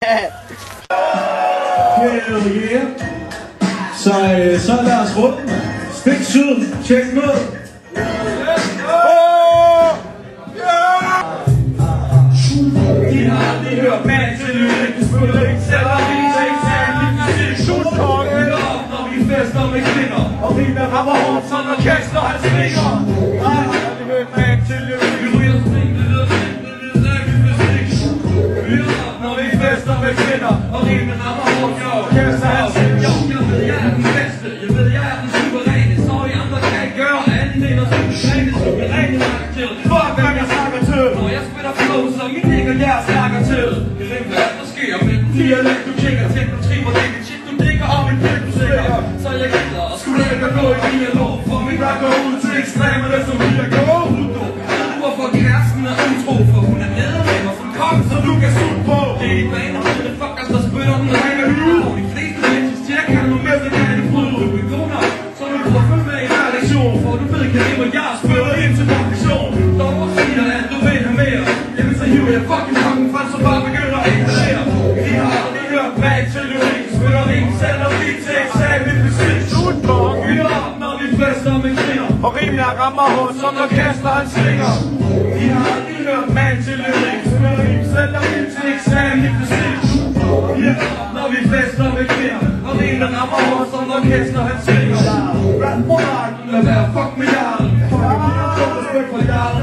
Yeah. Så lad os runde. Stik syd, tjek ned. De har aldrig hørt mand til lykke. Du spiller ikke selv, og vi ikke særlig Sultkonge. Når vi fester med kvinder, og vi med rammer hårdt, sådan og kaster hans fingre. Jeg har aldrig hørt mand til lykke. Vi ryger spring, det lyder fint, det lyder ikke fysik. Når vi fester med kvinder, og vi med rammer hårdt, og kaster hans fingre. Jeg ved, jeg er den bedste. Jeg ved, jeg er den suveræne. Så I andre kan ikke gøre andet end at suveræne. Suveræne snakker til. Fuck, hvem jeg snakker til. Når jeg spiller flow, så min digger jeg snakker til. Det er hvad der sker med den dialekt, du kigger til. Du triver det, det shit, du digger om en pæk, du stikker. Så jeg gider og skulle ikke gå i dialog. For min rap går ud til ekstreme, det som vi er gået ud på. Du var for kæresten er utro, for hun er nede med mig som kom, så du kan sutte på. Det er de baner, så det fuckers, der spytter den ringer ud. De fleste mennesker tjekker, kan du med, det kan det bryde. Du er god nok, så du får følge med i hver lektion. For du ved, kan det, hvor jeg spiller ind til perfektion. Dog og siger, at du vil have mere. Jamen så hiver jeg fucking kongen frem, så bare begynder at inhalere. Vi har aldrig hørt bag til lyrik. Spiller ikke selv, og vi til eksamen i fysik. Vi er op, når vi fester med kvinder. Og rimelig rammer hårdt, som når kaster hans slinger. Vi har aldrig hørt mand til lyrik. Spiller ikke selv, og vi til eksamen i fysik. Vi er op, når vi fester med kvinder. Og rimelig rammer hårdt, som når kaster hans slinger. Rap monarken, lad være fuck med hjertet. Fuck med hjertet, så respekt for hjertet.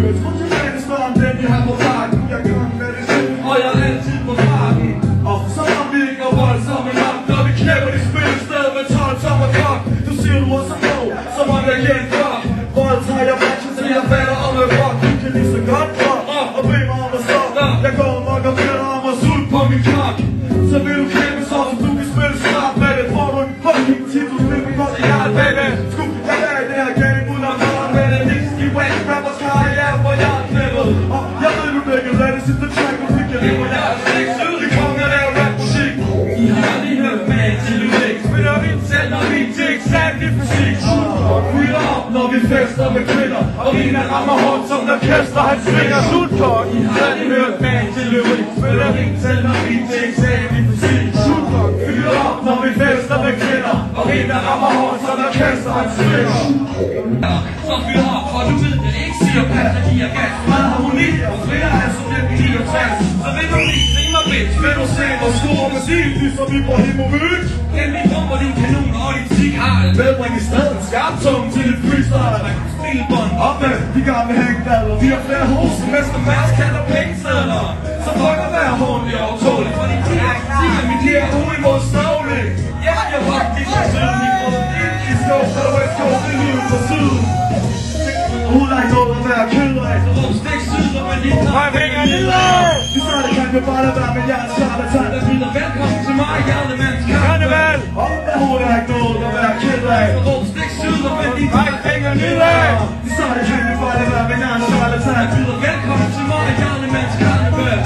Jeg tror til menneskeren, den vi har på parken. Jeg gør med det selv, og jeg er altid på parken. Og så har vi ikke noget voldsomme nok, når vi knæpper de spillested med 12 tommer kok. Du siger du også på, som om jeg kendt for. Voldtager jeg matchen, så jeg falder om med rock. Du kan lige så godt drop, og bede mig om at stoppe. Jeg går nok og beder om at sulte på min kok. Så vil du knæppe så, så du kan spille snart, baby. Får du en fucking titel, spil på godt i hjertet, baby. Skud, jeg er i det her game, uden at gøre med det. De wack rappers karriere, hvor jeg er knæppet. Og jeg ved du ikke, lad det sidste track, og fik jeg det, hvor jeg er slik. Sydlig konge af lave rapmusik. I har aldrig hørt mand til lyrik. Spiller vi selv, når vi til eksamen i fysik. Vi er op, når vi fester med kvinder. Og en af rammer hårdt, som der kaster hans svinger. Sultkong. I har aldrig hørt mand til lyrik. Spiller vi selv, når vi til eksamen i fysik. Sultkong. Vi er op, når vi fester med kvinder. Og en af rammer hårdt, som der kaster hans svinger. Så vi op, og du ved det ikke siger pas, at de er gas. Meget harmoni, og flere er som den 69. Så vil du lige se mig bitch, vil du se hvor stor musik, ligesom vi på Himovic. Endelig kommer din kanon og din cigar. Medbring i stedet skarp tung til et freestyle. Spilbånd op med de gamle hængdaler. Vi har flere hos, som Mester Mads kalder pengesedler. Så prøver at være håndelig og tålig, fordi de er siger mit her uimodståeligt. Ja, jeg var de så søde, de grød ind i skov, så der West Coast i livet på syden. Hun er ikke noget at være ked af. Så råb stik syder, men de tager fingre nedad. De sagde, det kan jo bare lade være, men jeg er charlatan. Der byder velkommen til mig, Hjertemands Karneval. Og hun er ikke noget at være ked af. Så råb stik syder, men de tager fingre nedad. De sagde, det kan jo bare lade være, men jeg er charlatan. Der byder velkommen til mig, Hjertemands Karneval.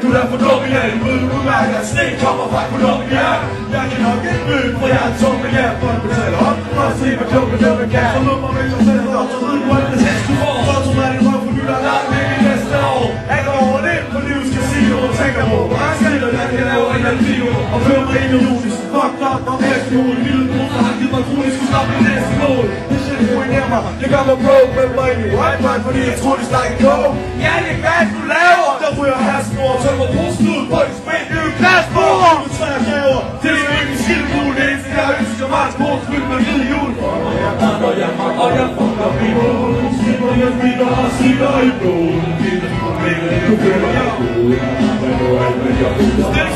Du er for dum i dag, ved du mærke, at sne kommer fra Colombia. Jeg kan nok ikke løbe, for jeg er tung med jer. Folk betaler op, for at se, hvad klokken er med gas. Så lummer mig og sætter op, så ved du, at det test du får. Så tror jeg, det røg for lytter langt væk i næste år. Jeg går over det på livs casino og tænker på, hvor jeg skrider, jeg kan lave en anden video. Og føre mig ind i rudis, fucked up og næste mål. Lille brug, der har givet mig kronisk, skulle stoppe i næste mål. Det shit ruinerer mig, det gør mig broke, men mig i white right, fordi jeg tror, de snakker coke. Ja, det er hvad du laver. Der ryger hassen over, tømmer posten ud på et spænd i en glasbord. Du træer gaver, det er jo ikke en skildbul. Det eneste jeg ønsker mig et sport, spil med hvide jul. Og jeg fucker min mål. Slipper jeg smitter og slitter i blod. Det er det problemet, du føler jeg god. Men nu er det jeg